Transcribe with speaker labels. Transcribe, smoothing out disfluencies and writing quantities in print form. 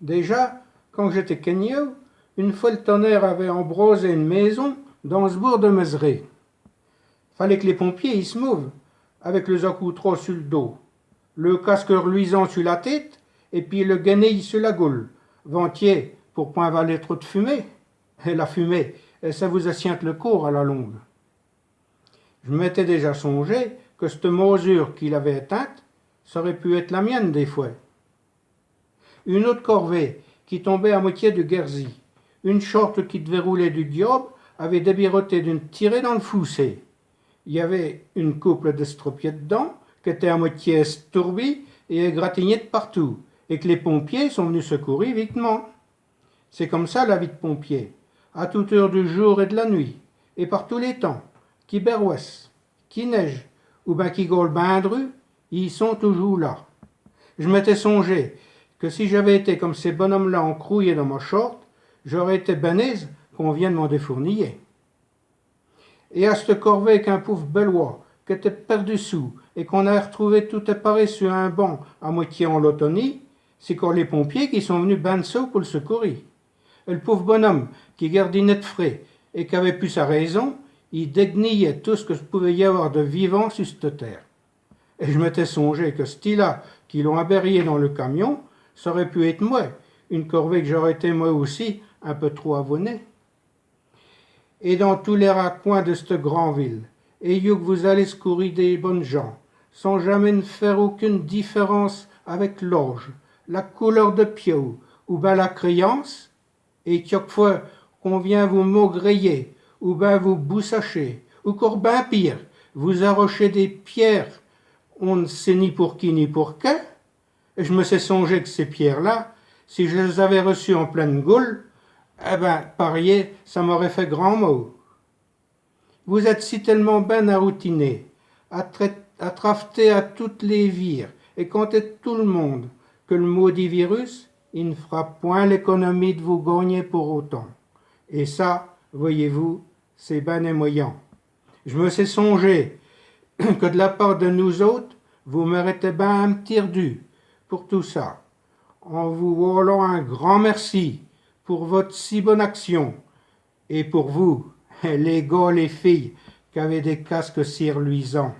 Speaker 1: Déjà, quand j'étais Kenyo, une fois le tonnerre avait embrasé une maison dans ce bourg de Mézeray. Fallait que les pompiers y se mouvent, avec les accoutrons sur le dos, le casque reluisant sur la tête, et puis le guenille sur la goule, ventier pour point avaler trop de fumée. Et la fumée, ça vous assiente le corps à la longue. Je m'étais déjà songé que cette mesure qu'il avait éteinte, ça aurait pu être la mienne des fois. Une autre corvée qui tombait à moitié du Guernsey, une short qui devait rouler du diable, avait débiroté d'une tirée dans le fossé. Il y avait une couple d'estropiés dedans, qui était à moitié estourbie et égratignée de partout, et que les pompiers sont venus secourir vitement. C'est comme ça la vie de pompier, à toute heure du jour et de la nuit, et par tous les temps, qui berouesse, qui neige, ou ben qui gaule ben dru, ils sont toujours là. Je m'étais songé que si j'avais été comme ces bonhommes-là encrouillés dans ma short, j'aurais été ben aise qu'on vienne m'en défourniller. Et à cette corvée qu'un pauvre Bellois, qui était perdu sous, et qu'on a retrouvé tout éparé sur un banc à moitié en lotonie, c'est quand les pompiers qui sont venus ben saut pour le secourir. Et le pauvre bonhomme qui gardinait de frais et qui avait plus sa raison, il dégnillait tout ce que pouvait y avoir de vivant sur cette terre. Et je m'étais songé que ce là qui l'ont aberrié dans le camion, ça aurait pu être moi, une corvée que j'aurais été moi aussi un peu trop avonné. Et dans tous les raccoins de cette grande ville, et que vous allez secourir des bonnes gens, sans jamais ne faire aucune différence avec l'âge, la couleur de peau ou ben la créance, et quelquefois qu'on vient vous maugréer, ou ben vous boussacher, ou qu'au ben pire, vous arrochez des pierres, on ne sait ni pour qui ni pour que, et je me sais songer que ces pierres-là, si je les avais reçues en pleine goule, eh ben, parier, ça m'aurait fait grand mot. Vous êtes si tellement ben arroutiné, à trafter à toutes les vires, et compter tout le monde, que le maudit virus, il ne fera point l'économie de vous gagner pour autant. Et ça, voyez-vous, c'est ben émoyant. Je me sais songer que de la part de nous autres, vous méritez ben un petit redu pour tout ça. En vous volant un grand merci pour votre si bonne action, et pour vous, les gars, les filles, qui avaient des casques si reluisants.